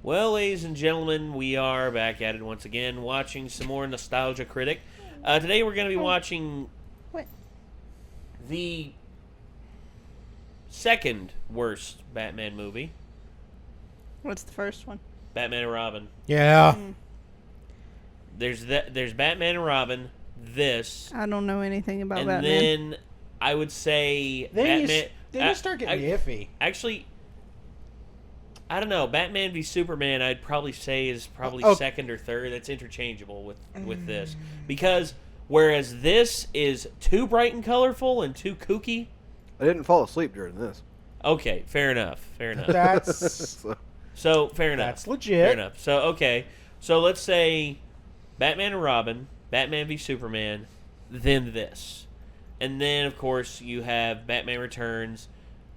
Well, ladies and gentlemen, we are back at it once again, watching some more Nostalgia Critic. Today we're going to be watching the second worst Batman movie. What's the first one? Batman and Robin. Yeah. There's Batman and Robin, this. I don't know anything about and Batman. then I would say Then Batman... you start getting iffy. Actually... I don't know. Batman v Superman, I'd probably say is probably second or third. That's interchangeable with this, because whereas this is too bright and colorful and too kooky. I didn't fall asleep during this. Okay, fair enough. Fair enough. That's so fair enough. That's legit. Fair enough. So okay, so let's say Batman and Robin, Batman v Superman, then this, and then of course you have Batman Returns,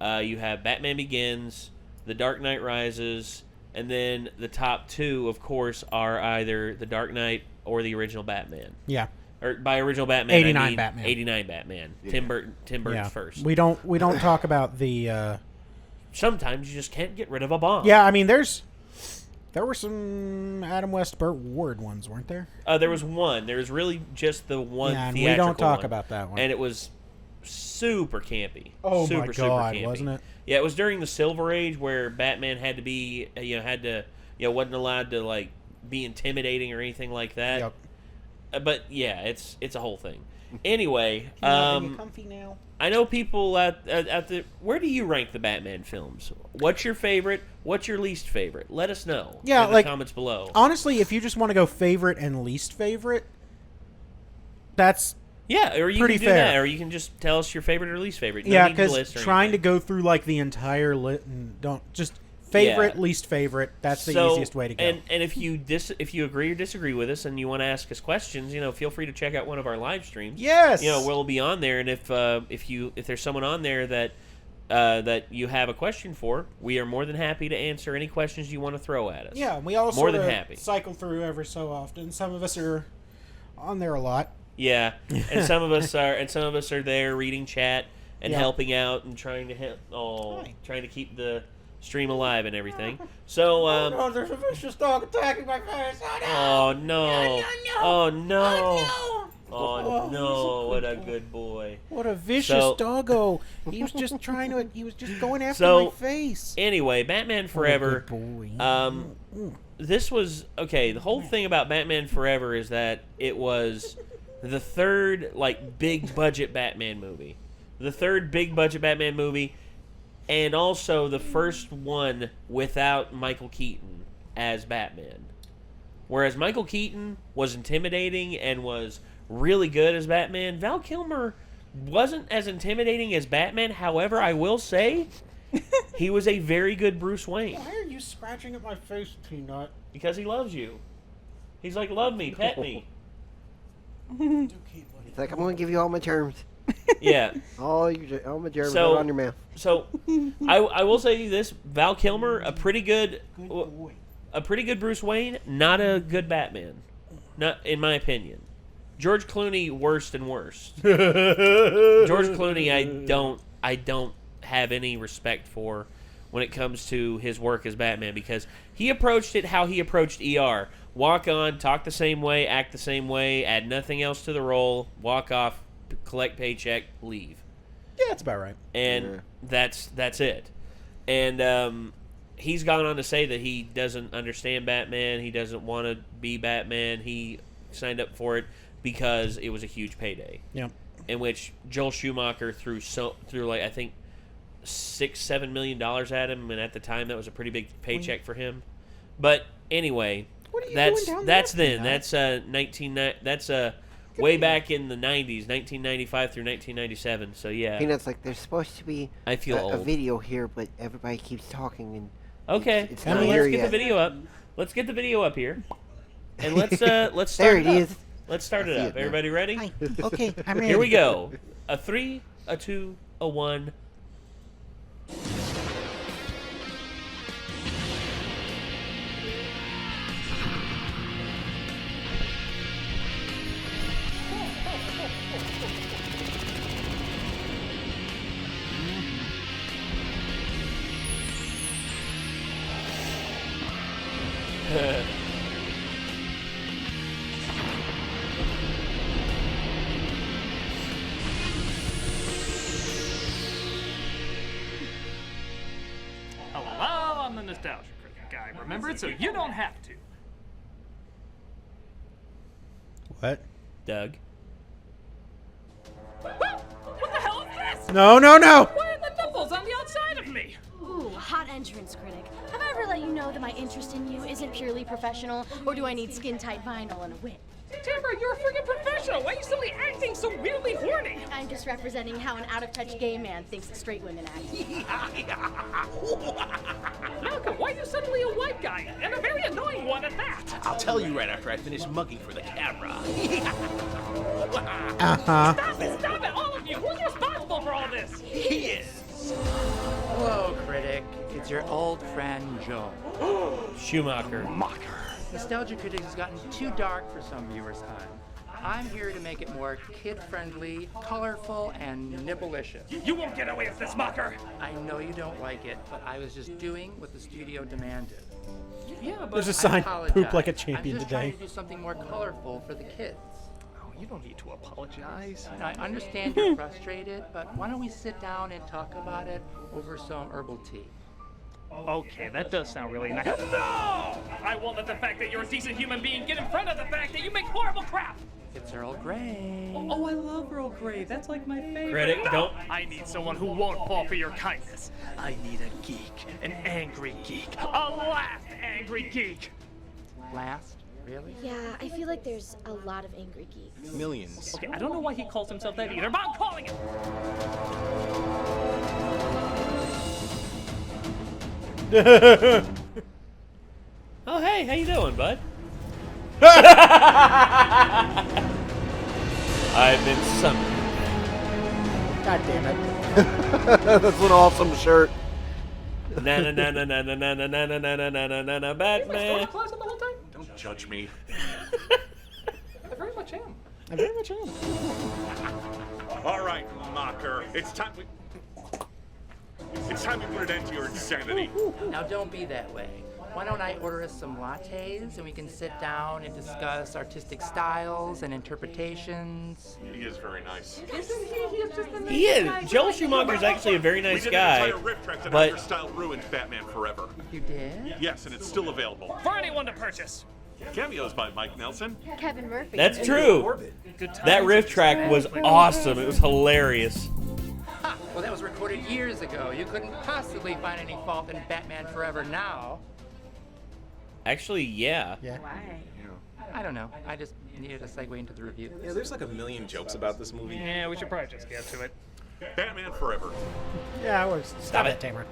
you have Batman Begins. The Dark Knight Rises, and then the top two, of course, are either The Dark Knight or the original Batman. Yeah. Or by original Batman, 89 I mean Batman. 89 Batman. Yeah. Tim Burton's first. We don't talk about the. Sometimes you just can't get rid of a bomb. Yeah, I mean, there were some Adam West, Burt Ward ones, weren't there? There was one. There was really just the one. Yeah, and we theatrical don't talk one. about that one. And it was super campy. Oh super, my super God, campy. wasn't it? Yeah, it was during the Silver Age where Batman had to be, wasn't allowed to like be intimidating or anything like that. Yep. But yeah, it's a whole thing. Anyway, Are you comfy now? I know people at the. Where do you rank the Batman films? What's your favorite? What's your least favorite? Let us know. Yeah, in the comments below. Honestly, if you just want to go favorite and least favorite, that's. Yeah, or you pretty can do fair. that, or you can just tell us your favorite or least favorite. You Yeah, don't need the list because or trying to anything. go through like the entire list and don't just favorite, least favorite. That's the easiest way to go. And if you agree or disagree with us and you want to ask us questions, feel free to check out one of our live streams. Yes, we'll be on there, and if there's someone on there that you have a question for, we are more than happy to answer any questions you want to throw at us. Yeah, we all more than happy. cycle through every so often. Some of us are on there a lot. Yeah, and some of us are there reading chat and Yeah. helping out and trying to keep the stream alive and everything. So there's a vicious dog attacking my face. oh no. Oh no. Oh, Oh no, what a good boy. What a vicious doggo. He was just going after my face. Anyway, Batman Forever. What a good boy. This was okay, the whole thing about Batman Forever is that it was the third big budget Batman movie. The third big budget Batman movie, and also the first one without Michael Keaton as Batman. Whereas Michael Keaton was intimidating and was really good as Batman, Val Kilmer wasn't as intimidating as Batman. However, I will say he was a very good Bruce Wayne. Why are you scratching at my face, Peanut? Because he loves you. He's like, love me, pet me. It's like, I'm going to give you all my germs. Yeah. All my germs are on your mouth. So, I will say this: Val Kilmer, a pretty good Bruce Wayne, not a good Batman, not in my opinion. George Clooney, worst and worst. George Clooney, I don't have any respect for when it comes to his work as Batman, because he approached it how he approached ER. Walk on, talk the same way, act the same way, add nothing else to the role, walk off, collect paycheck, leave. Yeah, that's about right. And that's it. And he's gone on to say that he doesn't understand Batman, he doesn't want to be Batman, he signed up for it because it was a huge payday. Yeah. In which Joel Schumacher threw I think $6-7 million at him, and at the time that was a pretty big paycheck for him. But anyway, what are you that's doing down that's there, then. That's way back in the 90s, 1995 through 1997. So yeah. Peanut's like, there's supposed to be I feel a old. video here, but everybody keeps talking and Okay. it's Well, not let's here get yet. the video up. Let's get the video up here. And let's start there it it up. is. Let's start I it see up. it now. Everybody ready? Hi. Okay, I'm ready. Here we go. A 3, a 2, a 1. Nostalgia Critic guy, remember it? So you don't have to. What? Doug. What the hell is this? No. Why are the nipples on the outside of me? Ooh, hot entrance, Critic. Have I ever let you know that my interest in you isn't purely professional, or do I need skin-tight vinyl and a whip? Tamara, you're a freaking professional. Why are you suddenly acting so weirdly horny? I'm just representing how an out-of-touch gay man thinks that straight women act. Malcolm, why are you suddenly a white guy? And a very annoying one at that. I'll tell you right after I finish mugging for the camera. Uh-huh. Stop it, all of you! Who's responsible for all this? He is. Hello, Critic. It's your old friend, Joe. Schumacher. Nostalgia Critic has gotten too dark for some viewers' time. I'm here to make it more kid-friendly, colorful, and nibblicious. You won't get away with this, Mocker! I know you don't like it, but I was just doing what the studio demanded. Yeah, but There's a I sign, apologize. poop like a champion I'm just today. trying to do something more colorful for the kids. Oh, you don't need to apologize. And I understand you're frustrated, but why don't we sit down and talk about it over some herbal tea? Okay, that does sound really nice. No! I won't let the fact that you're a decent human being get in front of the fact that you make horrible crap! It's Earl Grey. Oh, I love Earl Grey. That's like my favorite. Critic, don't. I need someone who won't fall for your kindness. I need a geek. An angry geek. A last angry geek. Last? Really? Yeah, I feel like there's a lot of angry geeks. Millions. Okay, I don't know why he calls himself that either, but I'm calling him. Oh, hey, how you doing, bud? I've been summoned. God damn it. That's an awesome shirt. Na na na na na na na na na na na na na na na Batman. Class on the whole time? Don't judge me. I very much am. I very much am. All right, Mocker. It's time we put an end to your insanity. Now don't be that way. Why don't I order us some lattes and we can sit down and discuss artistic styles and interpretations? He is very nice. Isn't he? He is just a nice He guy. is. Joel Schumacher's actually a very nice we did guy, an entire riff track that but your style ruined Batman Forever. You did? Yes, and it's still available. For anyone to purchase. Cameos by Mike Nelson. Kevin Murphy. that's true. Good times. That riff track was awesome. It was hilarious. Ha! Well, that was recorded years ago. You couldn't possibly find any fault in Batman Forever now. Actually, yeah. Yeah. I don't know. I just needed a segue into the review. Yeah, there's like a million jokes about this movie. Yeah, we should probably just get to it. Batman Forever. Yeah, I was. Stop it. it, Tamer.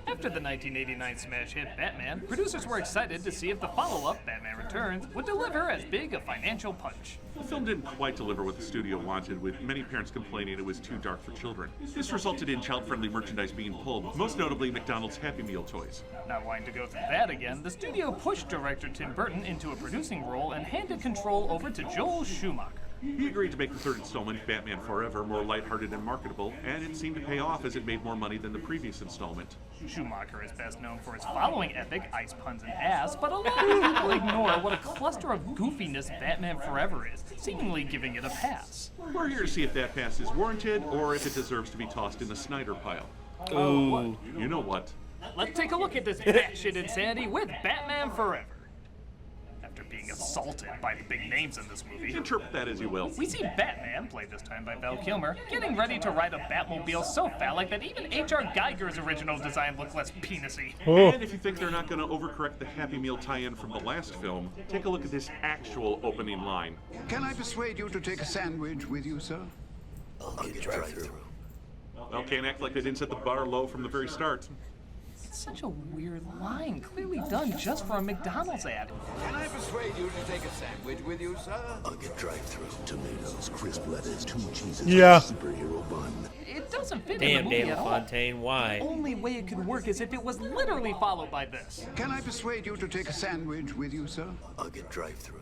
After the 1989 smash hit Batman, producers were excited to see if the follow-up, Batman Returns, would deliver as big a financial punch. The film didn't quite deliver what the studio wanted, with many parents complaining it was too dark for children. This resulted in child-friendly merchandise being pulled, most notably McDonald's Happy Meal toys. Not wanting to go through that again, the studio pushed director Tim Burton into a producing role and handed control over to Joel Schumacher. He agreed to make the third installment, Batman Forever, more lighthearted and marketable, and it seemed to pay off as it made more money than the previous installment. Schumacher is best known for his following epic, Ice Puns and Ass, but a lot of people ignore what a cluster of goofiness Batman Forever is, seemingly giving it a pass. We're here to see if that pass is warranted, or if it deserves to be tossed in the Snyder pile. Ooh. You know what? Let's take a look at this batshit insanity with Batman Forever. After being assaulted by the big names in this movie, Interpret that as you will. we see Batman, played this time by Val Kilmer, getting ready to ride a Batmobile so phallic that even H.R. Geiger's original design looked less penisy. And if you think they're not going to overcorrect the Happy Meal tie-in from the last film, take a look at this actual opening line. Can I persuade you to take a sandwich with you, sir? I'll get drive-through. Well, can't act like they didn't set the bar low from the very start. It's such a weird line, clearly done just for a McDonald's ad. Can I persuade you to take a sandwich with you, sir? I'll get drive-through. Tomatoes, crisp lettuce, 2 cheeses, Yeah. superhero bun. It doesn't fit in Damn, the movie Dave at all. LaFontaine, why? The only way it could work is if it was literally followed by this. Can I persuade you to take a sandwich with you, sir? I'll get drive-through.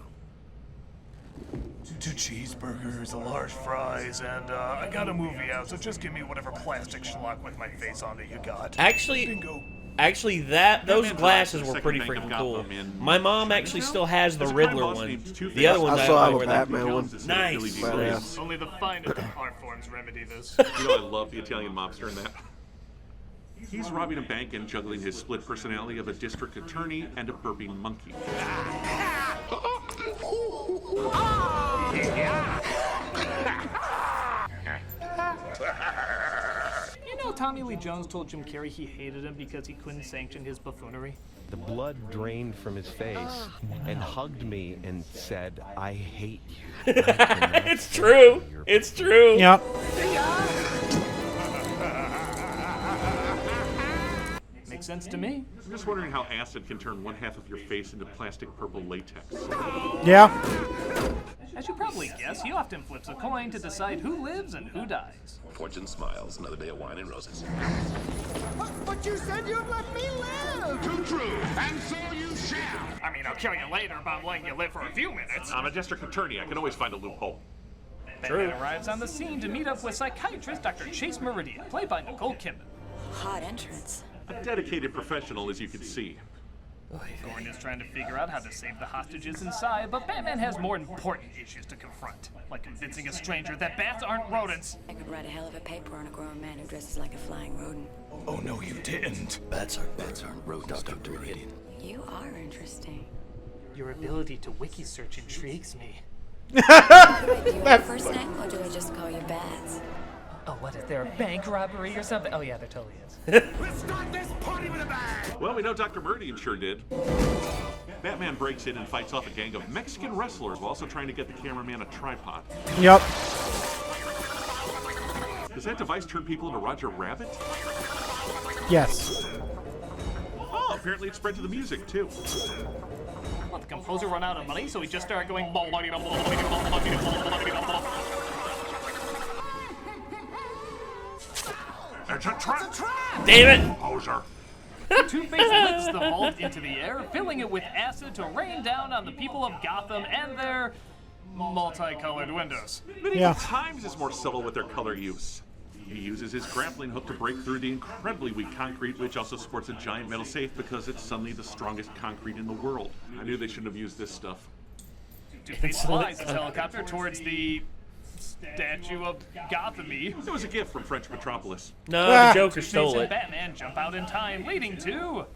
2 cheeseburgers, a large fries, and I got a movie out, so just give me whatever plastic schlock with my face on it you got. Actually, Bingo. Those Batman glasses Forever, were pretty second bank freaking of cool. Gotham in My mom actually still has the There's a Riddler crime boss one. named Two-Face. The other ones I I saw don't the know where Batman they're. one. Nice. Badass. Only the finest art forms remedy this. You know I love the Italian mobster in that. He's robbing a bank and juggling his split personality of a district attorney and a burping monkey. You know, Tommy Lee Jones told Jim Carrey he hated him because he couldn't sanction his buffoonery. The blood drained from his face and hugged me and said, "I hate you." It's true. It's true. Yep. Makes sense to me. I'm just wondering how acid can turn one half of your face into plastic purple latex. Yeah. As you probably guess, he often flips a coin to decide who lives and who dies. Fortune smiles. Another day of wine and roses. But you said you'd let me live! Too true, and so you shall! I mean, I'll kill you later, but I'm letting you live for a few minutes. I'm a district attorney. I can always find a loophole. Batman arrives on the scene to meet up with psychiatrist Dr. Chase Meridian, played by Nicole Kim. Hot entrance. A dedicated professional, as you can see. Gordon is trying to figure out how to save the hostages inside, but Batman has more important issues to confront, like convincing a stranger that bats aren't rodents. I could write a hell of a paper on a grown man who dresses like a flying rodent. Oh, no, you didn't. Bats aren't rodents, Dr. Meridian. You are interesting. Your ability to wiki search intrigues me. Do I do your first name, or do I just call you Bats? Oh, what, is there a bank robbery or something? Oh, yeah, there totally is. Let's start this party with a bang! Well, we know Dr. Meridian sure did. Batman breaks in and fights off a gang of Mexican wrestlers while also trying to get the cameraman a tripod. Yep. Does that device turn people into Roger Rabbit? Yes. Oh, apparently it spread to the music, too. Well, the composer run out of money, so he just started going... It's a trap! Damn it! Poser. Two-Face lifts the vault into the air, filling it with acid to rain down on the people of Gotham and their multicolored windows. Medieval Times is more subtle with their color use. He uses his grappling hook to break through the incredibly weak concrete, which also sports a giant metal safe because it's suddenly the strongest concrete in the world. I knew they shouldn't have used this stuff. Two-Face flies his helicopter towards the statue of Gotham-y. It was a gift from French Metropolis. No, the Joker Two-Face stole and it. Batman jump out in time, leading to...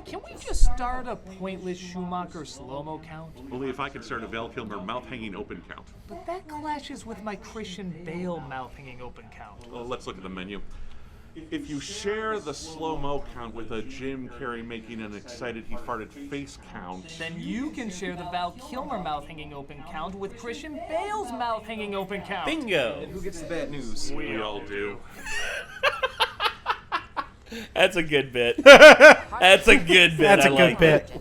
Can we just start a pointless Schumacher slow-mo count? Only if I can start a Val Kilmer mouth-hanging open count. But that clashes with my Christian Bale mouth-hanging open count. Well, let's look at the menu. If you share the slow-mo count with a Jim Carrey making an excited he farted face count... Then you can share the Val Kilmer mouth-hanging open count with Christian Bale's mouth-hanging open count. Bingo! And who gets the bad news? We all do. That's a good bit. That's a good bit. That's a I good like bit.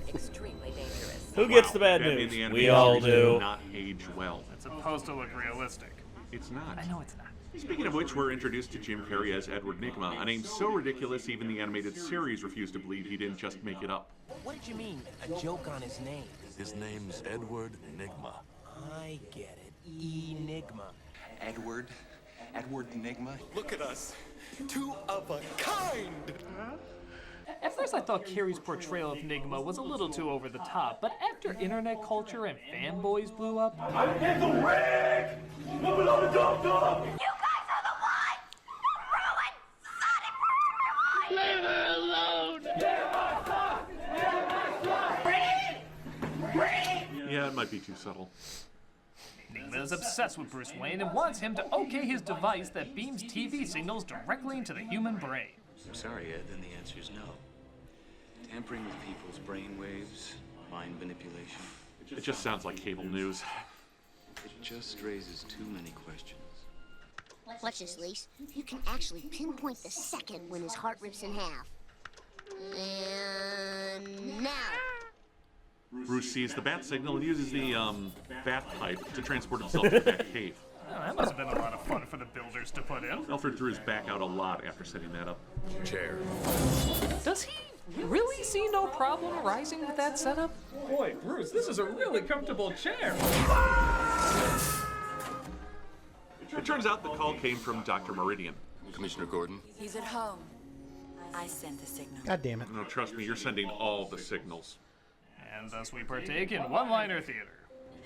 Who gets the bad Batman news? the We Animated all Series do. did not age well. It's supposed to look realistic. It's not. I know it's not. Speaking of which, we're introduced to Jim Carrey as Edward Nygma, a name so ridiculous even the animated series refused to believe he didn't just make it up. What did you mean, a joke on his name? His name's Edward Nygma. I get it. Enigma. Edward Nygma. Look at us. Two of a kind! At first I thought Carrey's portrayal of Nygma was a little too over the top, but after internet culture and fanboys blew up... I get the rig! I'm below the dog! You guys are the one who ruined Sonic for everyone! Leave her alone! Get my son! Get my son! Yeah, it might be too subtle. Nygma is obsessed with Bruce Wayne and wants him to okay his device that beams TV signals directly into the human brain. I'm sorry, Ed, then the answer is no. Tampering with people's brain waves, mind manipulation. It just sounds like cable news. It just raises too many questions. Watch this, Lise. You can actually pinpoint the second when his heart rips in half. And now. Bruce sees the bat signal and uses the, bat pipe to transport himself to the bat cave. Oh, that must have been a lot of fun for the builders to put in. Alfred threw his back out a lot after setting that up. Chair. Does he really see no problem rising with that setup? Boy, Bruce, this is a really comfortable chair. It turns out the call came from Dr. Meridian. Commissioner Gordon? He's at home. I sent the signal. God damn it. No, trust me, you're sending all the signals. And thus we partake in one-liner theater.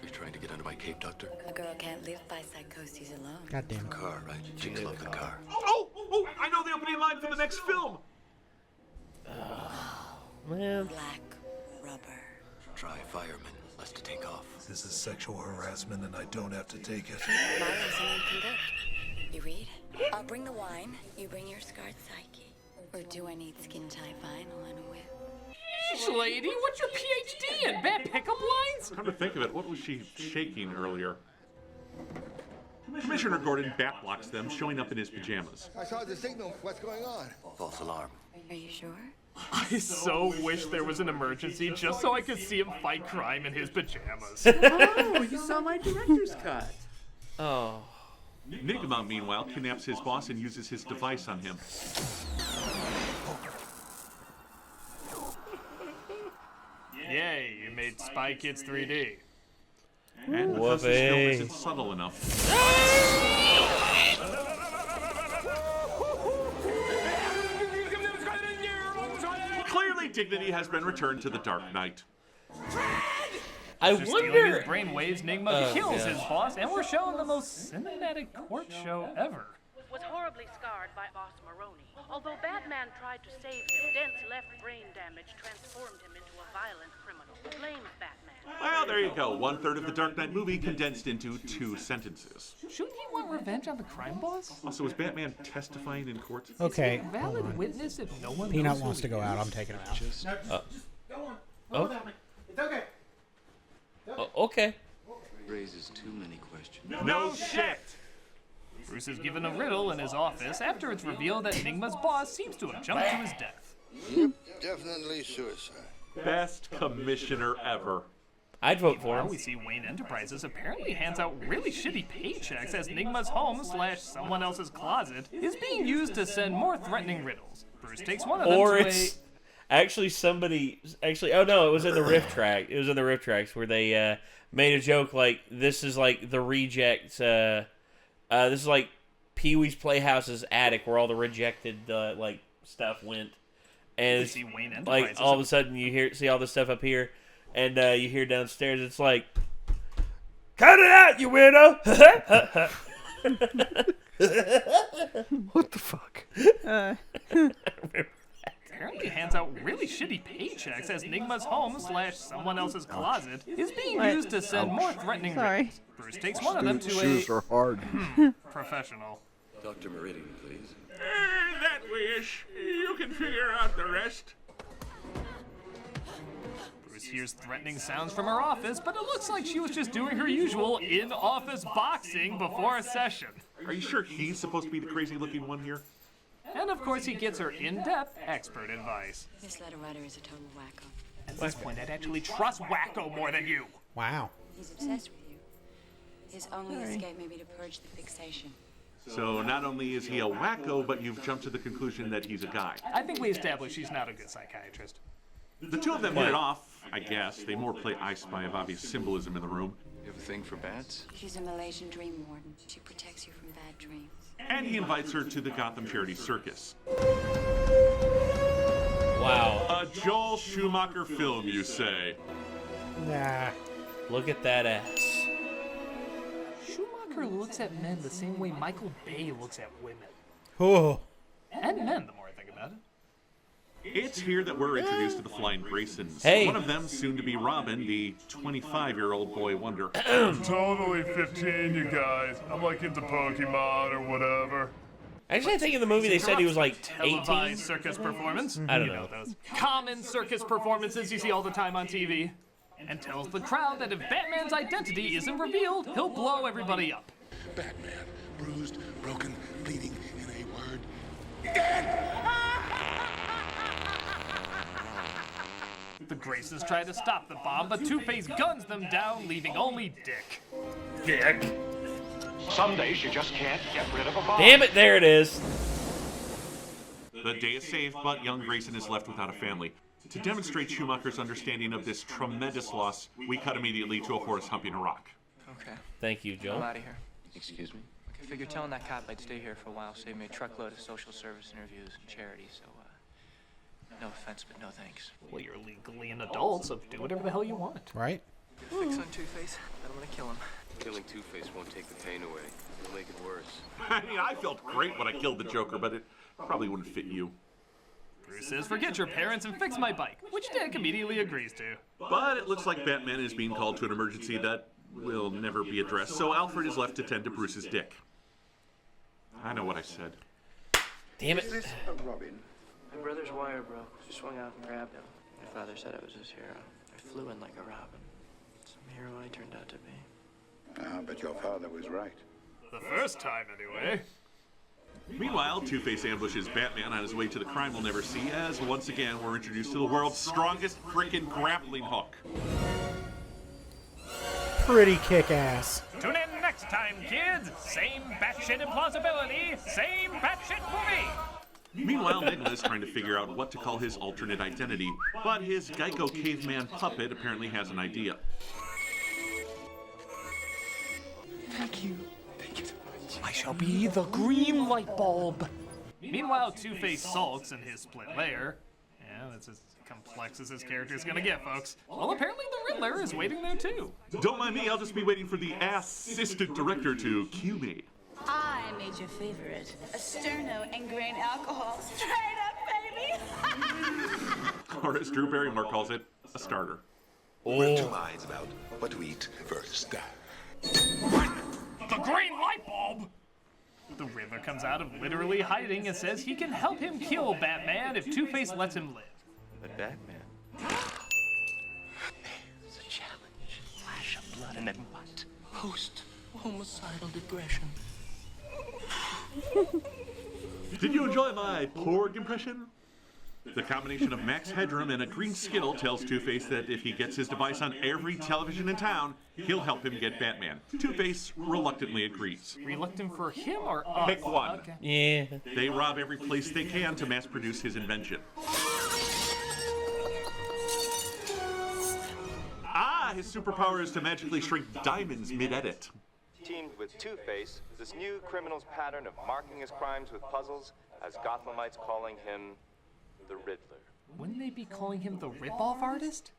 You trying to get under my cape, Doctor? A girl can't live by psychoses alone. Goddamn. Car, right? Chicks love the car. Oh! I know the opening line for the next film. Man. Black rubber. Try fireman. Less to take off. This is sexual harassment and I don't have to take it. My reasoning can cook. You read? I'll bring the wine, you bring your scarred psyche. Or do I need skin-tie vinyl and a whip? Yeesh, lady, what's your PhD in? Bad pickup lines? Come to think of it, what was she shaking earlier? Commissioner Gordon bat-blocks them, showing up in his pajamas. I saw the signal. What's going on? False alarm. Are you sure? I so wish there was an emergency just so I could see him fight crime in his pajamas. Oh, you saw my director's cut. Oh. Enigma, meanwhile, kidnaps his boss and uses his device on him. Yay, you made Spy Kids 3D. And because the snow isn't subtle enough. Clearly, dignity has been returned to the Dark Knight. I After stealing wonder. his brainwaves, Enigma kills his boss, and we're showing the most cinematic court show ever. Was horribly scarred by Boss Maroney. Although Batman tried to save him, Denne's left brain damage transformed him into a violent criminal. Blames Batman. Well, there you go. 1/3 of the Dark Knight movie condensed into 2 sentences. Shouldn't he want revenge on the crime boss? Also, is Batman testifying in court? Okay. Is he a valid witness if no one Peanut knows wants who to he go out. is? I'm taking him out. Go on. Oh. It's okay. Okay. Raises too many questions. No shit! Bruce is given a riddle in his office after it's revealed that Enigma's boss seems to have jumped to his death. Yep, definitely suicide. Best commissioner ever. I'd vote for Now him. we see Wayne Enterprises apparently hands out really shitty paychecks as Enigma's home / someone else's closet is being used to send more threatening riddles. Bruce takes one of them Or to it's actually somebody. Actually, oh no, it was in the riff track. It was in the riff tracks where they made a joke like, "This is like the rejects. This is like Pee-wee's Playhouse's attic where all the rejected like stuff went." And it's, see Wayne like Enterprises all of a sudden you see all this stuff up here, and you hear downstairs. It's like, "Cut it out, you weirdo!" What the fuck? apparently hands out really shitty paychecks as Enigma's home / someone else's closet is being used to send more threatening riddles. Bruce takes one of them to Shoes are hard. professional. Dr. Meridian, please. That wish. You can figure out the rest. Bruce hears threatening sounds from her office, but it looks like she was just doing her usual in-office boxing before a session. Are you sure he's supposed to be the crazy-looking one here? And of course he gets her in-depth expert advice. This letter writer is a total wacko. At this point, I'd actually trust Wacko more than you. Wow. He's obsessed with you. His only escape may be to purge the fixation. So not only is he a wacko, but you've jumped to the conclusion that he's a guy. I think we established she's not a good psychiatrist. The two of them hit it off, I guess. They more play I Spy of obvious symbolism in the room. You have a thing for bats? She's a Malaysian dream warden. She protects you from bad dreams. And he invites her to the Gotham Charity Circus. Wow. A Joel Schumacher film, you say? Nah. Look at that ass. Schumacher looks at men the same way Michael Bay looks at women. Oh. And men, the more I think about it. It's here that we're introduced to the Flying Graysons. Hey. One of them soon to be Robin, the 25-year-old boy wonder. I'm totally 15, you guys. I'm like into Pokemon or whatever. Actually, I think in the movie they said he was like 18. Televised circus performance. I don't You know. those common circus performances you see all the time on TV. And tells the crowd that if Batman's identity isn't revealed, he'll blow everybody up. Batman, bruised, broken, bleeding, in a word. The Graysons try to stop the bomb, but Two-Face guns them down, leaving only Dick. Dick. Some days you just can't get rid of a bomb. Damn it, there it is. The day is saved, but young Grayson is left without a family. To demonstrate Schumacher's understanding of this tremendous loss, we cut immediately to a horse humping a rock. Okay. Thank you, Joe. I'm out of here. Excuse me? I figure telling that cop I'd stay here for a while saved me a truckload of social service interviews and charity, so, no offense, but no thanks. Well, you're legally an adult, so do whatever the hell you want. Right? Fix on Two-Face. I don't want to kill him. Killing Two-Face won't take the pain away. It'll make it worse. I mean, I felt great when I killed the Joker, but it probably wouldn't fit you. Bruce says, forget your parents and fix my bike, which Dick immediately agrees to. But it looks like Batman is being called to an emergency that will never be addressed, so Alfred is left to tend to Bruce's dick. I know what I said. Damn it. Is this a Robin? My brother's wire broke. Just swung out and grabbed him. My father said I was his hero. I flew in like a robin. Some hero I turned out to be. Ah, but your father was right. The first time, anyway. Meanwhile, Two-Face ambushes Batman on his way to the crime we'll never see, as once again we're introduced to the world's strongest frickin' grappling hook. Pretty kick-ass. Tune in next time, kids. Same batshit implausibility, same batshit movie. Meanwhile, Enigma is trying to figure out what to call his alternate identity, but his Geico caveman puppet apparently has an idea. Thank you. Thank you so much. I shall be the green light bulb. Meanwhile, Two-Face sulks in his split lair. Yeah, that's as complex as his character is gonna get, folks. Well, apparently the Riddler is waiting there too. Don't mind me, I'll just be waiting for the assistant director to cue me. I made your favorite, a sterno and grain alcohol. Straight up, baby! Or as Drew Barrymore calls it, a starter. We're two minds about what to eat first. The green light bulb! The Riddler comes out of literally hiding and says he can help him kill Batman if Two-Face lets him live. But Batman. There's a challenge. Flash of blood and then what? Post-homicidal digression. Did you enjoy my Porg impression? The combination of Max Headroom and a green Skittle tells Two-Face that if he gets his device on every television in town, he'll help him get Batman. Two-Face reluctantly agrees. Reluctant for him or us? Pick one. Okay. Yeah. They rob every place they can to mass produce his invention. Ah, his superpower is to magically shrink diamonds mid-edit. Teamed with Two-Face, this new criminal's pattern of marking his crimes with puzzles has Gothamites calling him the Riddler. Wouldn't they be calling him the rip-off artist?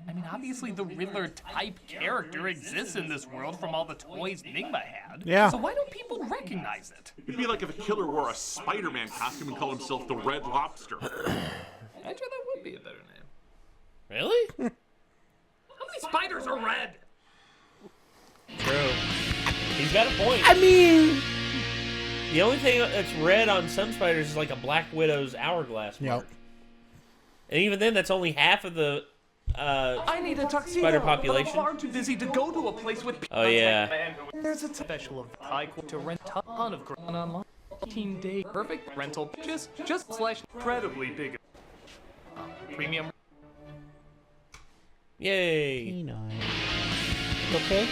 I mean, obviously the Riddler-type character exists in this world from all the toys Enigma had. Yeah. So why don't people recognize it? It'd be like if a killer wore a Spider-Man costume and called himself the Red Lobster. Actually, that would be a better name. Really? How many spiders are red? True. He's got a point. I mean, the only thing that's red on some spiders is like a Black Widow's hourglass mark. Yep. And even then, that's only half of the I need a tuxedo, spider but population. I'm far too busy to go to a place with Oh, yeah. There's a special of high to rent a ton of ground online. 15-day perfect rental just slash incredibly big. Premium. Yay. P9. Okay.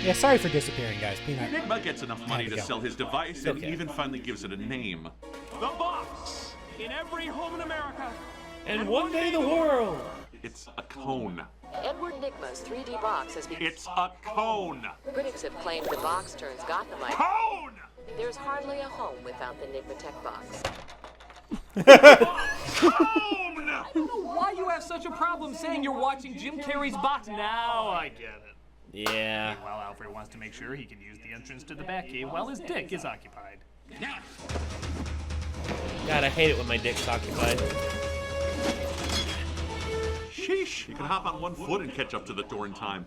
Yeah, sorry for disappearing, guys. P9. Enigma gets enough money to sell his device and even finally gives it a name. The box! In every home in America. And one day the world. It's a cone. Edward Enigma's 3D box has been... It's a cone! Critics have claimed the box turns Gothamite... Cone! There's hardly a home without the Enigma Tech box. I don't know why you have such a problem saying you're watching Jim Carrey's box. Now I get it. Yeah. Meanwhile, Alfred wants to make sure he can use the entrance to the Batcave while his dick is occupied. God, I hate it when my dick's occupied. Sheesh, you can hop on one foot and catch up to the door in time.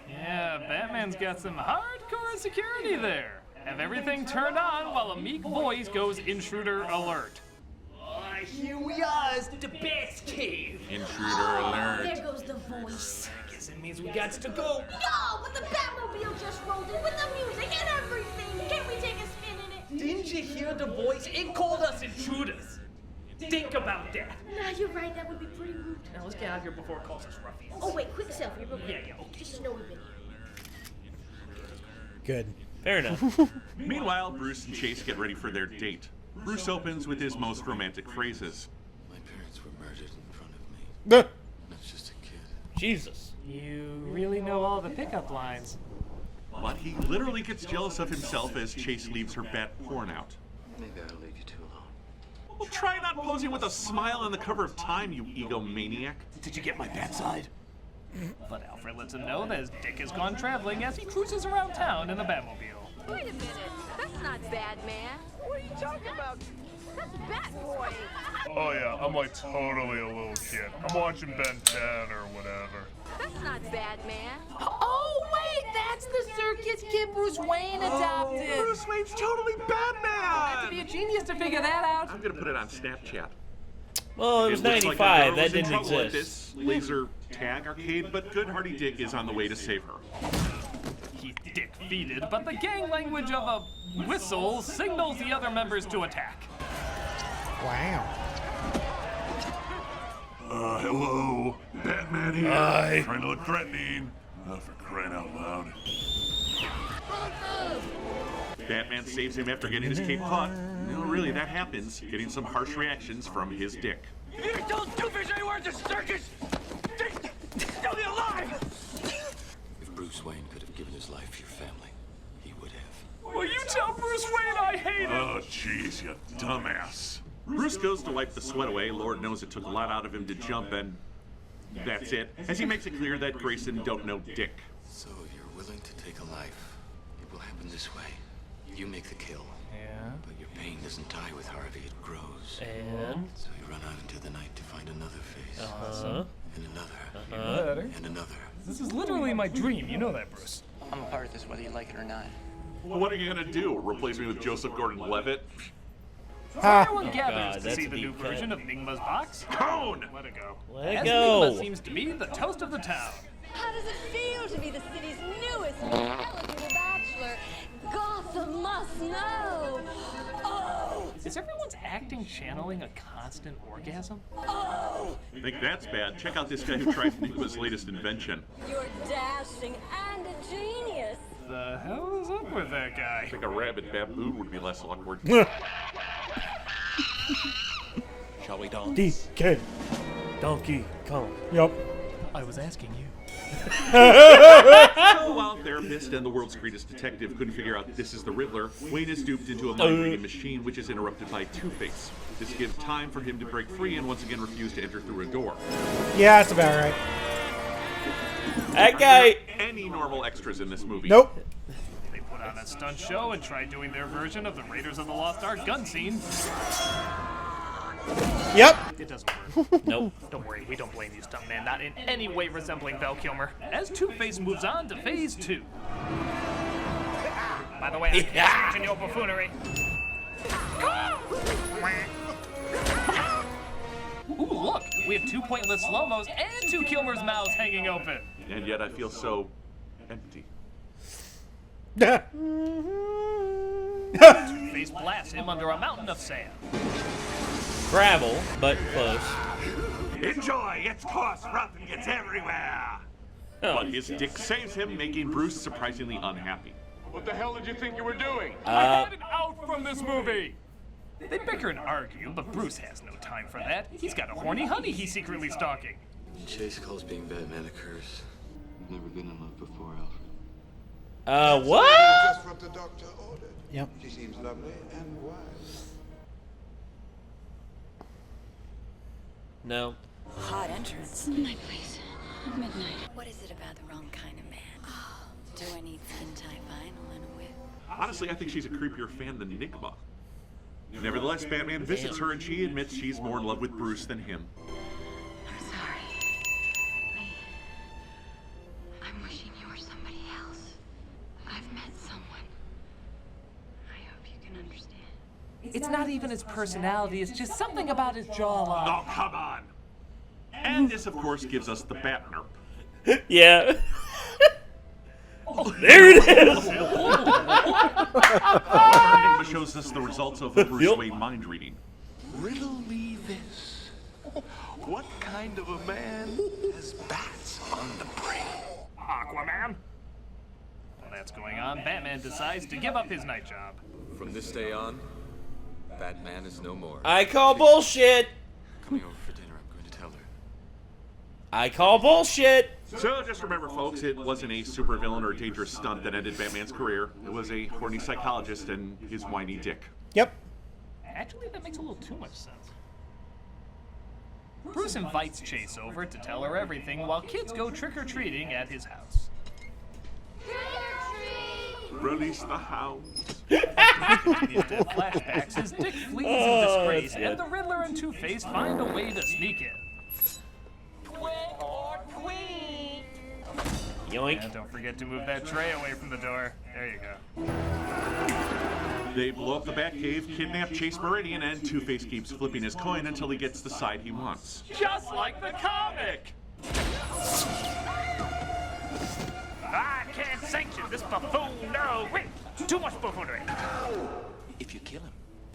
Yeah, Batman's got some hardcore security there. Have everything turned on while a meek voice goes intruder alert. Here we are, it's the Batcave. Intruder alert. There goes the voice. I guess it means we got to go. Yo, but the Batmobile just rolled in with the music and everything. Can't we take a spin in it? Didn't you hear the voice? It called us intruders. Think about that. Nah, you're right. That would be pretty rude. Now let's get out of here before it calls us ruffians. Oh, wait. Quick selfie. Real quick. Yeah, okay. Just to know we've been here. Good. Fair enough. Meanwhile, Bruce and Chase get ready for their date. Bruce opens with his most romantic phrases. My parents were murdered in front of me. That's just a kid. Jesus. You really know all the pickup lines. But he literally gets jealous of himself as Chase leaves her bat porn out. Maybe I'll leave you two alone. Well, try not posing with a smile on the cover of Time, you egomaniac. Did you get my bad side? But Alfred lets him know that his dick has gone traveling as he cruises around town in the Batmobile. Wait a minute. That's not Batman. What are you talking about? That's Batboy. Oh yeah, I'm like totally a little kid. I'm watching Ben 10 or whatever. That's not Batman. Oh, wait, that's the circus kid Bruce Wayne adopted. Bruce Wayne's totally Batman! You have to be a genius to figure that out. I'm gonna put it on Snapchat. Well, it was looks 95. Like a girl that was in didn't trouble at exist. this laser tag arcade, but Good Hardy Dick is on the way to save her. He's defeated, but the gang language of a whistle signals the other members to attack. Wow. Hello. Batman here. Hi. Trying to look threatening. For crying out loud. Batman saves him after getting his cape caught. No, really, that happens. Getting some harsh reactions from his dick. You told Two-Face anywhere at the circus! They'll be alive! If Bruce Wayne could have given his life for your family, he would have. Will you tell Bruce Wayne I hate him? Oh, jeez, you dumbass. Bruce goes to wipe the sweat away. Lord knows it took a lot out of him to jump, and that's it. As he makes it clear that Grayson don't know dick. So you're willing to take a life. It will happen this way. You make the kill. Yeah. But your pain doesn't die with Harvey, it grows. And? So you run out into the night to find another face. Uh-huh. And another. Uh-huh. And another. This is literally my dream. You know that, Bruce. I'm a part of this whether you like it or not. Well, what are you gonna do? Replace me with Joseph Gordon-Levitt? Everyone gathers God, to that's see a the new deep cut. version of Nigma's box. Cone! Let it go. Let it As go. Nigma seems to be the toast of the town. How does it feel to be the city's newest eligible bachelor? Gotham must know. Oh! Is everyone's acting channeling a constant orgasm? Oh! Think that's bad? Check out this guy who tried Nigma's latest invention. You're dashing and a genius. The hell is up with that guy? I think a rabid baboon would be less awkward. Shall we dance? DK. Donkey Kong. Yep. I was asking you. So while therapist and the world's greatest detective couldn't figure out this is the Riddler, Wayne is duped into a mind-reading machine which is interrupted by Two-Face. This gives time for him to break free and once again refuse to enter through a door. Yeah, that's about right. That guy. Any normal extras in this movie? Nope. They put on a stunt show and tried doing their version of the Raiders of the Lost Ark gun scene. Yep. It doesn't work. Nope. Don't worry, we don't blame you, stuntman, not in any way resembling Val Kilmer. As Two-Face moves on to Phase 2. By the way, I can't mention your buffoonery. Ooh, look! We have 2 pointless slow-mos and 2 Kilmer's mouths hanging open. And yet I feel so empty. Two-Face blasts him under a mountain of sand. Gravel, but close. Enjoy! It's coarse, rough, and gets everywhere! But his dick saves him, making Bruce surprisingly unhappy. What the hell did you think you were doing? I had it out from this movie! They bicker and argue, but Bruce has no time for that. He's got a horny honey he's secretly stalking. Chase calls being Batman a curse. I've never been in love before, Alfred. What? Just what the doctor ordered. Yep. She seems lovely and wise. No. Hot entrance. My place. Midnight. What is it about the wrong kind of man? Oh, do I need skin tie vinyl and a whip? Honestly, I think she's a creepier fan than Nigma. Nevertheless, Batman visits her and she admits she's more in love with Bruce than him. I'm sorry. I'm wishing you were somebody else. I've met someone. I hope you can understand. It's not even his personality, it's just something about his jawline. Oh, come on! And this, of course, gives us the Batner. Yeah. There it is! Enigma shows us the results of the Bruce Wayne mind reading. Riddle me this. What kind of a man has bats on the brain? Aquaman? While that's going on, Batman decides to give up his night job. From this day on, Batman is no more. I call bullshit. Coming over for dinner, I'm going to tell her. I call bullshit. So just remember, folks, it wasn't a supervillain or dangerous stunt that ended Batman's career. It was a horny psychologist and his whiny dick. Yep. Actually, that makes a little too much sense. Bruce invites Chase over to tell her everything while kids go trick-or-treating at his house. Release the hounds. These dead flashbacks, his dick flees in disgrace, and the Riddler and Two-Face find a way to sneak in. Yoink. And don't forget to move that tray away from the door. There you go. They blow up the Batcave, kidnap Chase Meridian, and Two-Face keeps flipping his coin until he gets the side he wants. Just like the comic! I can't sanction this buffoon, no! Wait! Too much buffoonery! If you kill him,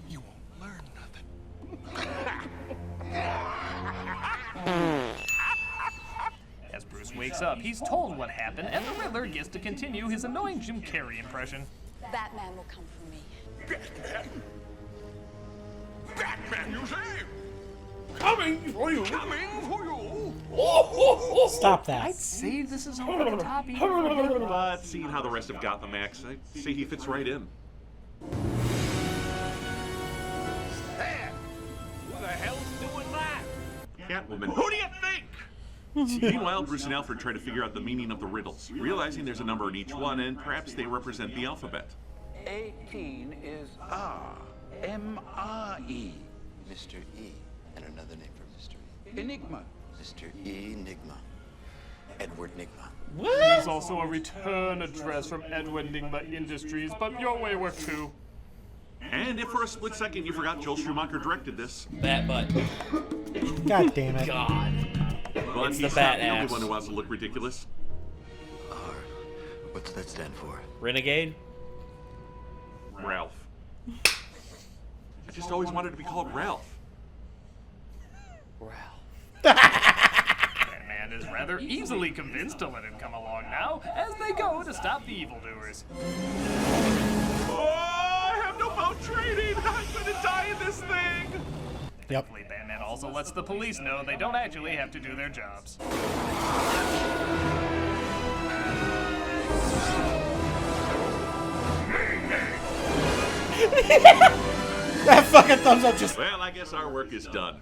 you won't learn nothing. As Bruce wakes up, he's told what happened, and the Riddler gets to continue his annoying Jim Carrey impression. Batman will come for me. Batman, you say? Coming for you! Coming for you! Stop that. I'd say this is over the top even. But seeing how the rest of Gotham acts, I'd say he fits right in. There! Who the hell's doing that? Catwoman. Who do you think? Meanwhile, Bruce and Alfred try to figure out the meaning of the riddles, realizing there's a number in each one, and perhaps they represent the alphabet. 18 is R. M-R-E. Mr. E. And another name for Mr. E. Enigma. Mr. Enigma. Edward Nigma. There's also a return address from Edward Nigma Industries, but your way worked too. And if for a split second you forgot Joel Schumacher directed this. Bat butt. God damn it. God. But It's he's the bat not the only axe. one who wants to look ridiculous. R. What's that stand for? Renegade? Ralph. I just always wanted to be called Ralph. Batman is rather easily convinced to let him come along now, as they go to stop the evildoers. Oh, I have no boat training! I'm gonna die in this thing! Yep. Thankfully, Batman also lets the police know they don't actually have to do their jobs. That fucking thumbs up just... Well, I guess our work is done.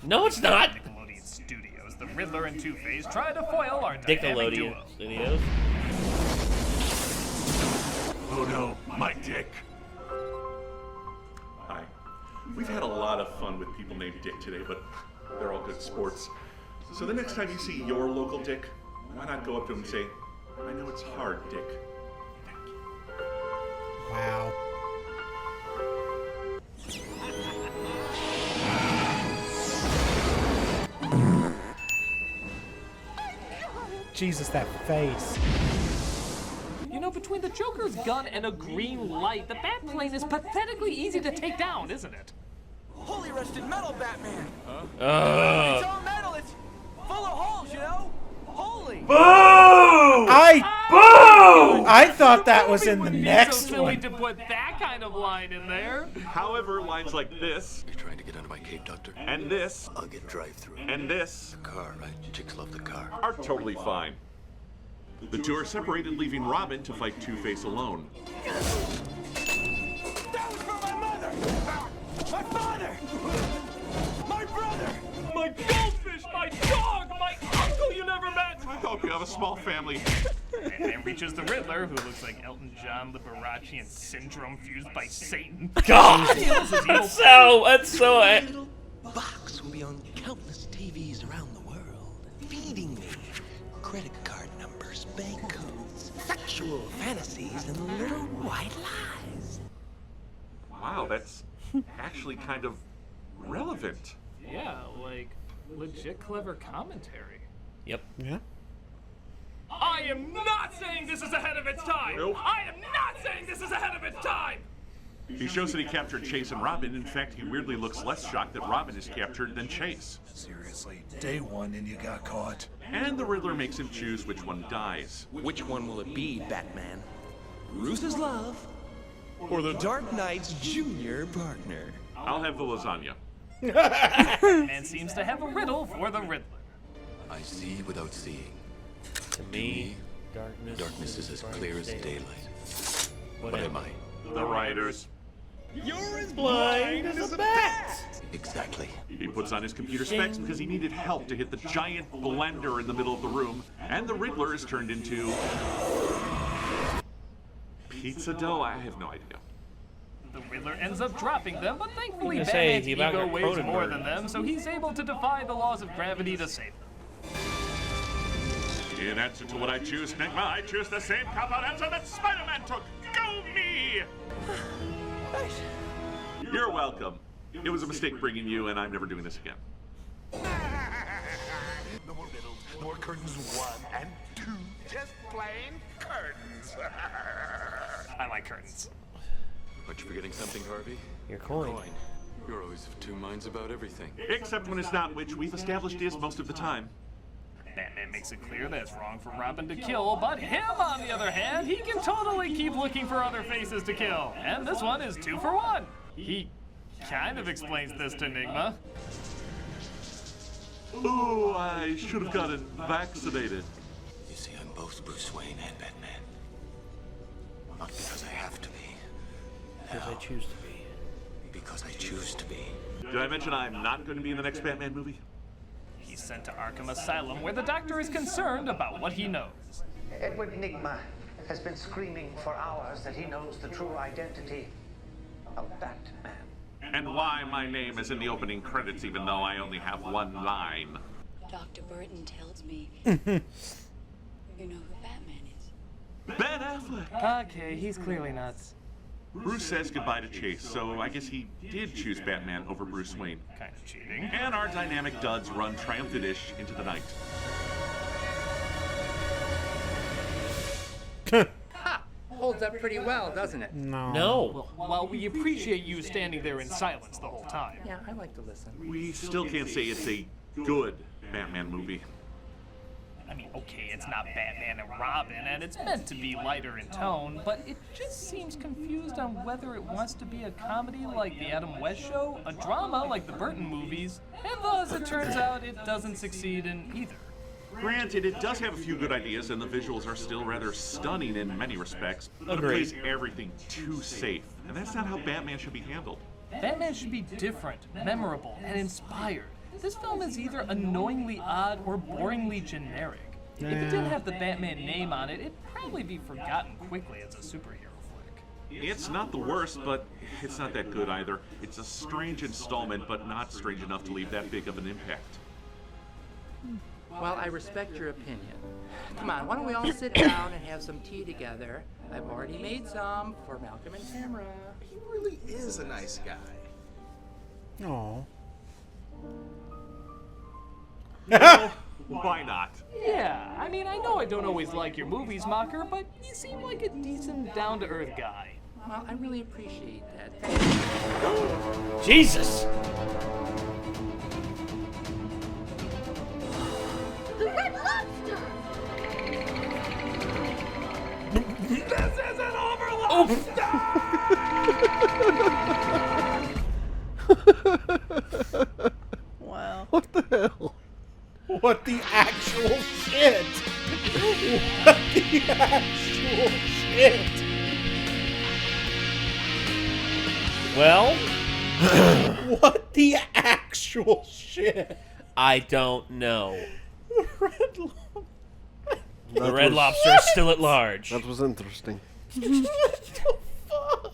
No, it's not. Nickelodeon Studios, the Riddler and Two-Face try to foil our dynamic Nickelodeon duo. Studios. Oh no, my dick. Hi. We've had a lot of fun with people named Dick today, but they're all good sports. So the next time you see your local Dick, why not go up to him and say, I know it's hard, Dick. Wow. Jesus, that face. You know, between the Joker's gun and a green light, the Batplane is pathetically easy to take down, isn't it? Holy rusted metal, Batman! Ugh. It's all metal, it's full of holes, you know? Holy! Boo! I thought that was in the next so silly one. to put that kind of line in there. However, lines like this, You're trying to get under my cape, Doctor? and this, I'll get drive-through. and this, The car, right? Chicks love the car. are totally fine. The two are separated, leaving Robin to fight Two-Face alone. That was for my mother! My father! My brother! My goldfish, my dog, my uncle you never met! I hope you have a small family. Batman reaches the Riddler, who looks like Elton John Liberacean syndrome fused by Satan. God! That's That's so... Little box will be on countless TVs around the world, feeding me credit card numbers, bank codes, sexual fantasies, and little white lies. Wow, that's actually kind of relevant. Yeah, like legit clever commentary. Yep. Yeah. I am not saying this is ahead of its time! Nope. I am not saying this is ahead of its time! He shows that he captured Chase and Robin. In fact, he weirdly looks less shocked that Robin is captured than Chase. Seriously, day one and you got caught. And the Riddler makes him choose which one dies. Which one will it be, Batman? Bruce's love, or the Dark Knight's junior partner? I'll have the lasagna. Man seems to have a riddle for the Riddler. I see without seeing. To me, Darkness is as clear as daylight. What am I? The writers. You're as blind as a bat. Exactly. He puts on his computer specs because he needed help to hit the giant blender in the middle of the room, and the Riddler is turned into pizza dough. I have no idea. The Riddler ends up dropping them, but thankfully I Batman's say, he about ego got weighs more Cronenberg. than them, so he's able to defy the laws of gravity to save them. In answer to what I choose, Enigma, I choose the same cop-out answer that Spider-Man took. Go me! You're welcome. It was a mistake bringing you, and I'm never doing this again. No more riddles, no more curtains 1 and 2. Just plain curtains. I like curtains. Aren't you forgetting something, Harvey? Your coin. You're always of two minds about everything. Except when it's not, which we've established is most of the time. Batman makes it clear that it's wrong for Robin to kill, but him, on the other hand, he can totally keep looking for other faces to kill. And this one is 2 for 1. He kind of explains this to Enigma. Ooh, I should have gotten vaccinated. You see, I'm both Bruce Wayne and Batman. Not because I have to be. Because I choose to be. Because I choose to be. Did I mention I'm not going to be in the next Batman movie? He's sent to Arkham Asylum, where the doctor is concerned about what he knows. Edward Nygma has been screaming for hours that he knows the true identity of Batman. And why my name is in the opening credits even though I only have one line. Dr. Burton tells me you know who Batman is. Ben Affleck! Okay, he's clearly nuts. Bruce says goodbye to Chase, so I guess he did choose Batman over Bruce Wayne. Kind of cheating. And our dynamic duds run triumphant-ish into the night. Holds up pretty well, doesn't it? No. Well, while we appreciate you standing there in silence the whole time. Yeah, I like to listen. We still can't say it's a good Batman movie. I mean, okay, it's not Batman and Robin, and it's meant to be lighter in tone, but it just seems confused on whether it wants to be a comedy like The Adam West Show, a drama like the Burton movies, and thus it turns out it doesn't succeed in either. Granted, it does have a few good ideas, and the visuals are still rather stunning in many respects, but it Agreed. plays everything too safe, and that's not how Batman should be handled. Batman should be different, memorable, and inspired. This film is either annoyingly odd or boringly generic. If it didn't have the Batman name on it, it'd probably be forgotten quickly as a superhero flick. It's not the worst, but it's not that good either. It's a strange installment, but not strange enough to leave that big of an impact. Well, I respect your opinion. Come on, why don't we all sit down and have some tea together? I've already made some for Malcolm and Tamara. He really is a nice guy. Aw. No, why not? Yeah, I mean, I know I don't always like your movies, Mocker, but you seem like a decent, down-to-earth guy. Well, I really appreciate that. Jesus! The Red Lobster! This isn't over, Wow. What the hell? What the actual shit? What the actual shit? Well, what the actual shit? I don't know. Red The Red Lobster is still at large. That was interesting. What the fuck?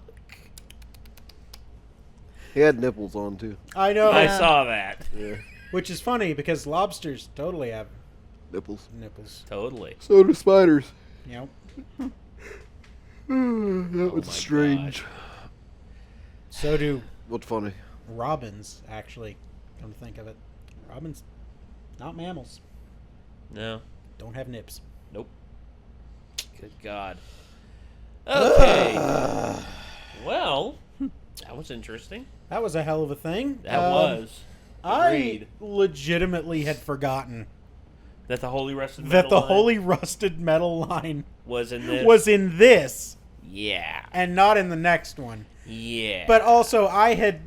He had nipples on too. I know. I saw that. Yeah. Which is funny because lobsters totally have Nipples. nipples. Totally. So do spiders. Yep. That was strange. So do What's funny? robins, actually, come to think of it. Robins, not mammals. No. Don't have nips. Nope. Good God. Okay. Well, that was interesting. That was a hell of a thing. That was. Agreed. I legitimately had forgotten That the Holy Rusted Metal that the line Holy Rusted Metal line was in this. was in this Yeah. and not in the next one. Yeah. But also, I had,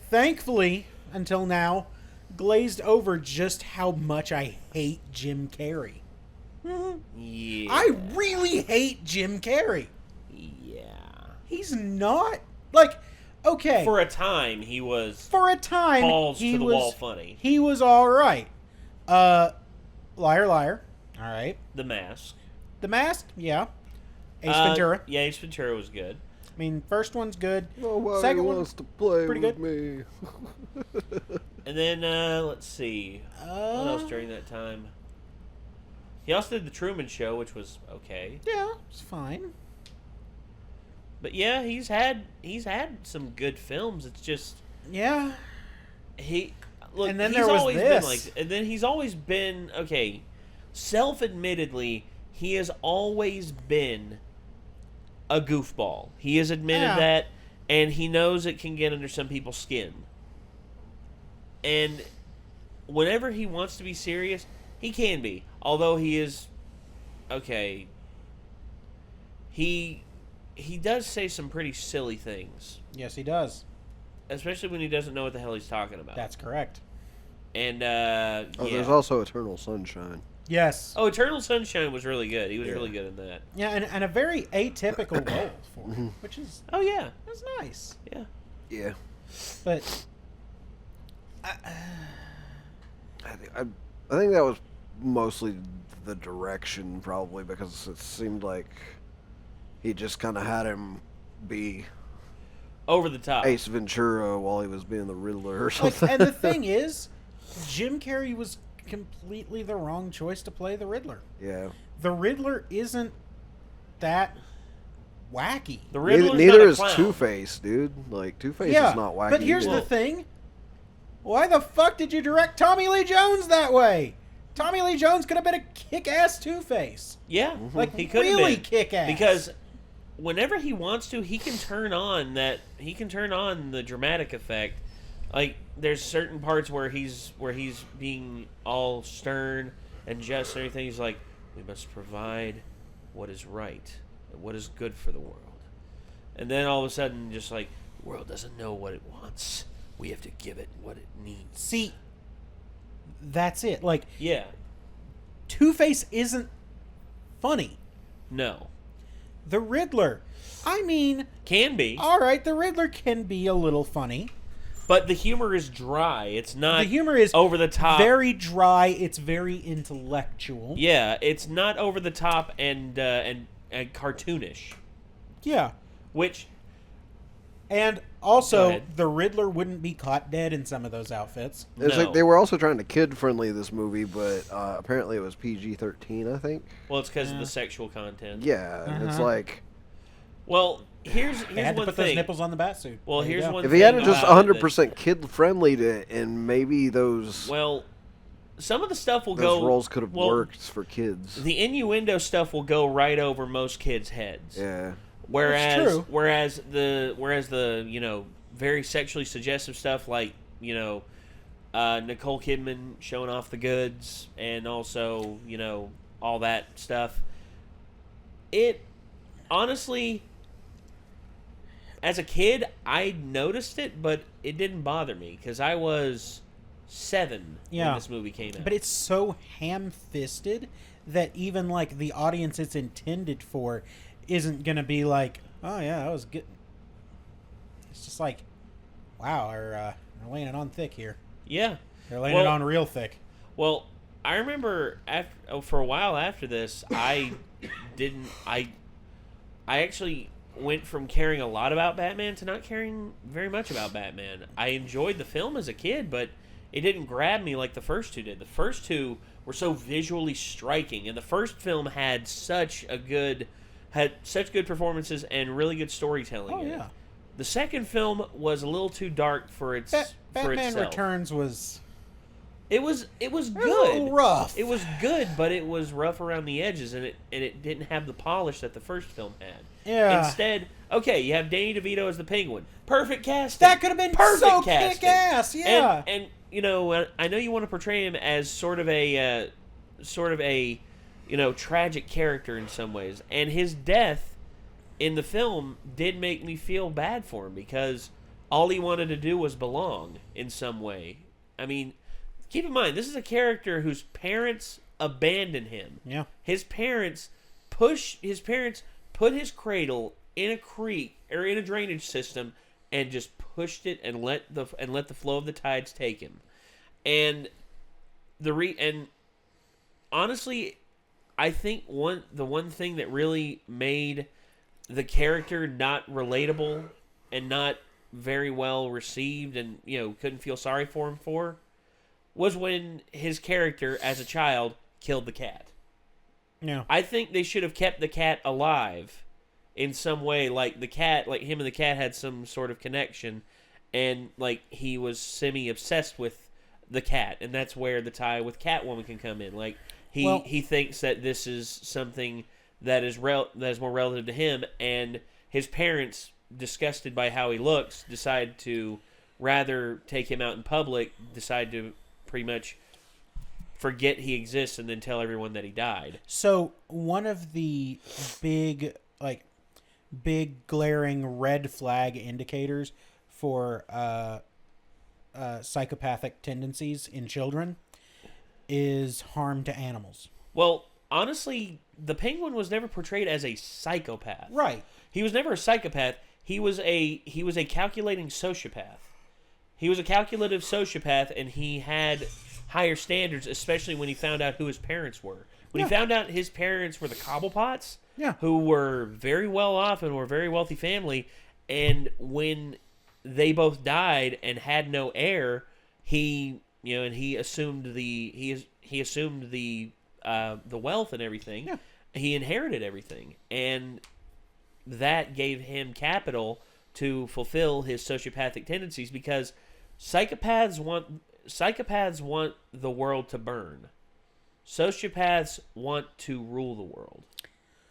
thankfully, until now, glazed over just how much I hate Jim Carrey. Yeah. I really hate Jim Carrey. Yeah. He's not, like, Okay. For a time, he was balls he to the was, wall funny. He was all right. Liar, Liar. All right. The Mask. The Mask, yeah. Ace Ventura. Yeah, Ace Ventura was good. I mean, first one's good. Nobody Second wants one, to play pretty with good. me. And then, let's see. What else during that time? He also did The Truman Show, which was okay. Yeah, it's fine. But yeah, he's had some good films. It's just and then he's there was always this. been like, and then he's always been okay. Self-admittedly, he has always been a goofball. He has admitted that, and he knows it can get under some people's skin. And whenever he wants to be serious, he can be. Although he is okay. He does say some pretty silly things. Yes, he does. Especially when he doesn't know what the hell he's talking about. That's correct. And there's also Eternal Sunshine. Yes. Oh, Eternal Sunshine was really good. He was really good in that. Yeah, and a very atypical role for him, which is that's nice. Yeah. Yeah. But I think that was mostly the direction, probably, because it seemed like he just kind of had him be over the top Ace Ventura while he was being the Riddler or something. and the thing is, Jim Carrey was completely the wrong choice to play the Riddler. Yeah. The Riddler isn't that wacky. The Riddler's neither not a is clown. Two-Face, dude. Like, Two-Face is not wacky. But here's either. the thing. Why the fuck did you direct Tommy Lee Jones that way? Tommy Lee Jones could have been a kick-ass Two-Face. Yeah, Like, he could really have been. kick-ass. Because whenever he wants to, he can turn on the dramatic effect. Like, there's certain parts where he's being all stern and just and everything. He's like, we must provide what is right and what is good for the world. And then all of a sudden, just like, the world doesn't know what it wants. We have to give it what it needs. See, that's it. Like, yeah, Two-Face isn't funny. No. The Riddler, I mean, can be. All right, the Riddler can be a little funny. But the humor is dry. It's not The humor is over the top. very dry. It's very intellectual. Yeah, it's not over the top and cartoonish. Yeah. Which. And also, the Riddler wouldn't be caught dead in some of those outfits. It's like they were also trying to kid-friendly this movie, but apparently it was PG-13, I think. Well, it's because of the sexual content. Yeah, and it's like... Well, here's They had to one put thing. those nipples on the bat suit. Well, There you here's go. one If thing. he had it just about it 100% kid-friendly and maybe those... Well, some of the stuff will those go... roles could have well, worked for kids. The innuendo stuff will go right over most kids' heads. Yeah. That's true. Whereas the very sexually suggestive stuff like Nicole Kidman showing off the goods and also all that stuff. It honestly, as a kid, I noticed it, but it didn't bother me because I was 7 when this movie came out. But it's so ham-fisted that even like the audience it's intended for isn't gonna be like, oh yeah, that was good. It's just like, wow, they're laying it on thick here. Yeah, they're laying it on real thick. Well, I remember for a while after this, I actually went from caring a lot about Batman to not caring very much about Batman. I enjoyed the film as a kid, but it didn't grab me like the first two did. The first two were so visually striking, and the first film had such good performances and really good storytelling. Oh in yeah. It. The second film was a little too dark for itself. Batman Returns was. It was good. A little rough. It was good, but it was rough around the edges, and it didn't have the polish that the first film had. Yeah. Instead, okay, you have Danny DeVito as the Penguin. Perfect casting. That could have been perfect so casting. kick-ass. Yeah. And I know you want to portray him as sort of a tragic character in some ways, and his death in the film did make me feel bad for him because all he wanted to do was belong in some way. I mean, keep in mind, this is a character whose parents abandoned him. Yeah. His parents put his cradle in a creek or in a drainage system and just pushed it and let the flow of the tides take him. And and honestly, I think the one thing that really made the character not relatable and not very well received, and couldn't feel sorry for him was when his character as a child killed the cat. Yeah. I think they should have kept the cat alive in some way, like him and the cat had some sort of connection, and like he was semi-obsessed with the cat, and that's where the tie with Catwoman can come in. Like he thinks that this is something that is more relative to him, and his parents, disgusted by how he looks, decide to, rather take him out in public, decide to pretty much forget he exists and then tell everyone that he died. So one of the big glaring red flag indicators for psychopathic tendencies in children is harm to animals. Well, honestly, the Penguin was never portrayed as a psychopath. Right. He was never a psychopath. He was a calculating sociopath. He was a calculative sociopath, and he had higher standards, especially when he found out who his parents were. When he found out his parents were the Cobblepots, who were very well off and were a very wealthy family, and when they both died and had no heir, he assumed the wealth and everything. Yeah. He inherited everything, and that gave him capital to fulfill his sociopathic tendencies, because psychopaths want the world to burn. Sociopaths want to rule the world,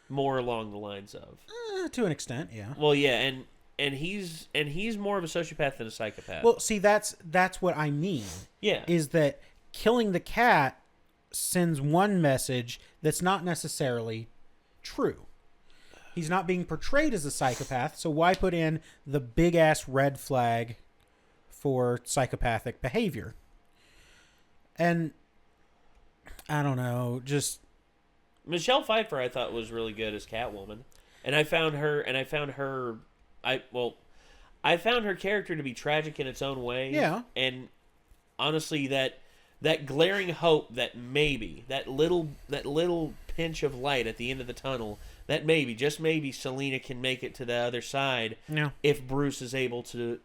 more along the lines of to an extent, yeah. Well, yeah, and he's more of a sociopath than a psychopath. Well, see, that's what I mean. Yeah, is that killing the cat sends one message that's not necessarily true. He's not being portrayed as a psychopath, so why put in the big-ass red flag for psychopathic behavior? And, I don't know, just... Michelle Pfeiffer, I thought, was really good as Catwoman. And I found her character to be tragic in its own way. Yeah. And, honestly, that glaring hope that maybe, that little pinch of light at the end of the tunnel, that maybe, just maybe, Selina can make it to the other side. Yeah. If Bruce is able to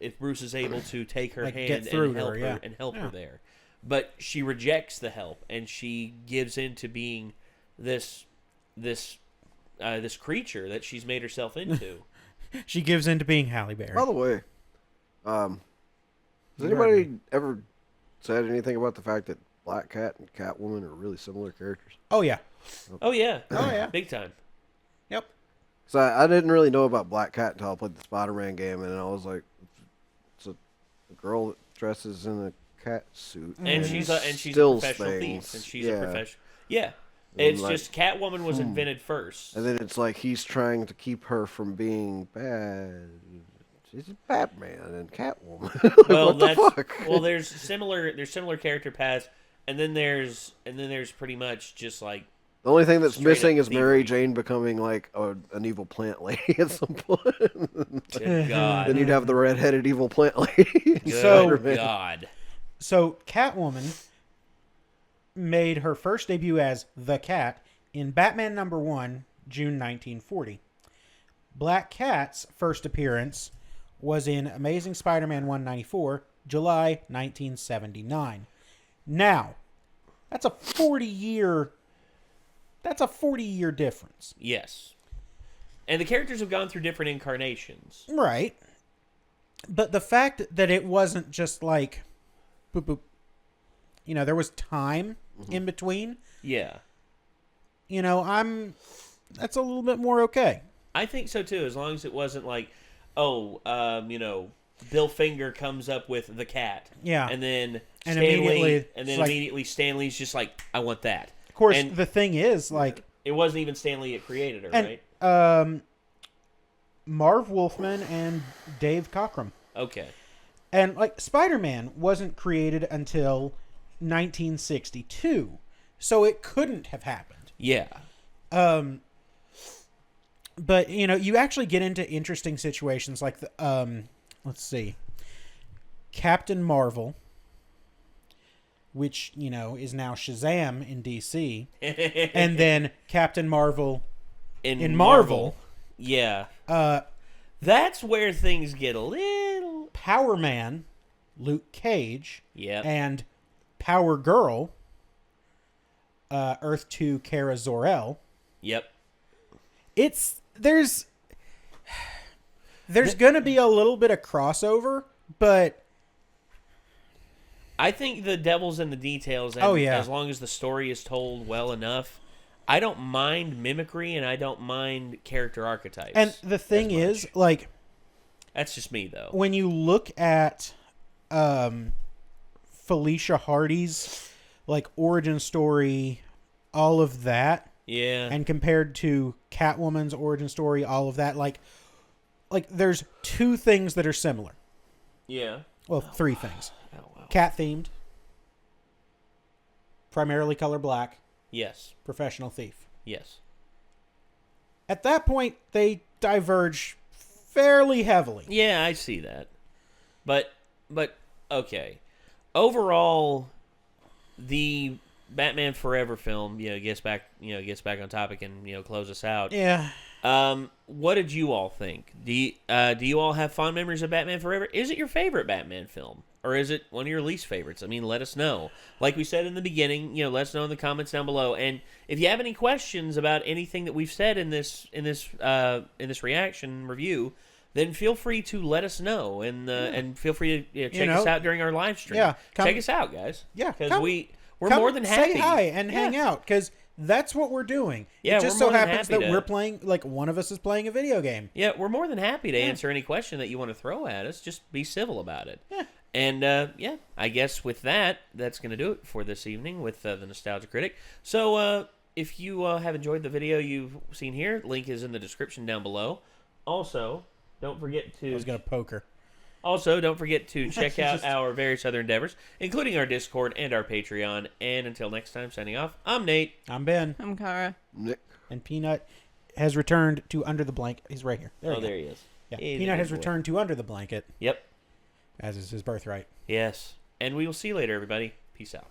take her hand and help her there. But she rejects the help, and she gives in to being this creature that she's made herself into. She gives in to being Halle Berry. By the way, has anybody ever said anything about the fact that Black Cat and Catwoman are really similar characters? Oh, yeah. Oh, yeah. Big time. Yep. So I didn't really know about Black Cat until I played the Spider-Man game, and I was like, it's a girl that dresses in a cat suit. And she's a professional thief. And she's a professional... Yeah. It's just Catwoman was invented first. And then it's like he's trying to keep her from being bad. She's a Batman and Catwoman. Well, what the fuck? Well, there's similar character paths, and then there's pretty much just like the only thing that's missing is Mary Jane becoming like an evil plant lady at some point. Good God. Then you'd have the red-headed evil plant lady. So Catwoman made her first debut as the Cat in Batman #1, June 1940. Black Cat's first appearance was in Amazing Spider-Man 194, July 1979. Now, that's a 40-year difference. Yes. And the characters have gone through different incarnations. Right. But the fact that it wasn't just like boop boop, there was time in between. Yeah. That's a little bit more okay. I think so too, as long as it wasn't like, Bill Finger comes up with the cat. Yeah. And then immediately Stanley's just like, I want that. Of course, the thing is, like, it wasn't even Stanley that created her, right? Marv Wolfman and Dave Cockrum. Okay. And like Spider-Man wasn't created until 1962, so it couldn't have happened. Yeah. But you actually get into interesting situations like let's see. Captain Marvel, which, you know, is now Shazam in DC. And then Captain Marvel in Marvel. Yeah. That's where things get a little... Power Man, Luke Cage. Yep. And Power Girl, Earth 2 Kara Zor-El. Yep. There's going to be a little bit of crossover, but... I think the devil's in the details. And as long as the story is told well enough, I don't mind mimicry and I don't mind character archetypes. And the thing is, like... That's just me, though. When you look at Felicia Hardy's, like, origin story, all of that... Yeah. And compared to Catwoman's origin story, all of that, like there's two things that are similar. Yeah. Well, three things. Oh, wow. Cat-themed. Primarily color black. Yes. Professional thief. Yes. At that point, they diverge fairly heavily. Yeah, I see that. But okay. Overall, the Batman Forever film, gets back on topic and close us out. Yeah. What did you all think? Do you all have fond memories of Batman Forever? Is it your favorite Batman film, or is it one of your least favorites? I mean, let us know. Like we said in the beginning, let us know in the comments down below. And if you have any questions about anything that we've said in this reaction review, then feel free to let us know and feel free to check us out during our live stream. Yeah, check us out, guys. Yeah, because we're more than happy. Say hi and hang out, because that's what we're doing. Yeah, it just so happens that we're playing, like, one of us is playing a video game. Yeah, we're more than happy to answer any question that you want to throw at us. Just be civil about it. Yeah. And, I guess with that's going to do it for this evening with the Nostalgia Critic. So, if you have enjoyed the video you've seen here, link is in the description down below. Also, don't forget to... I was going to poke her. Also, don't forget to check out our various other endeavors, including our Discord and our Patreon. And until next time, signing off, I'm Nate. I'm Ben. I'm Kara. Nick. And Peanut has returned to Under the Blanket. He's right here. There he is. Yeah. Peanut has returned to Under the Blanket. Yep. As is his birthright. Yes. And we will see you later, everybody. Peace out.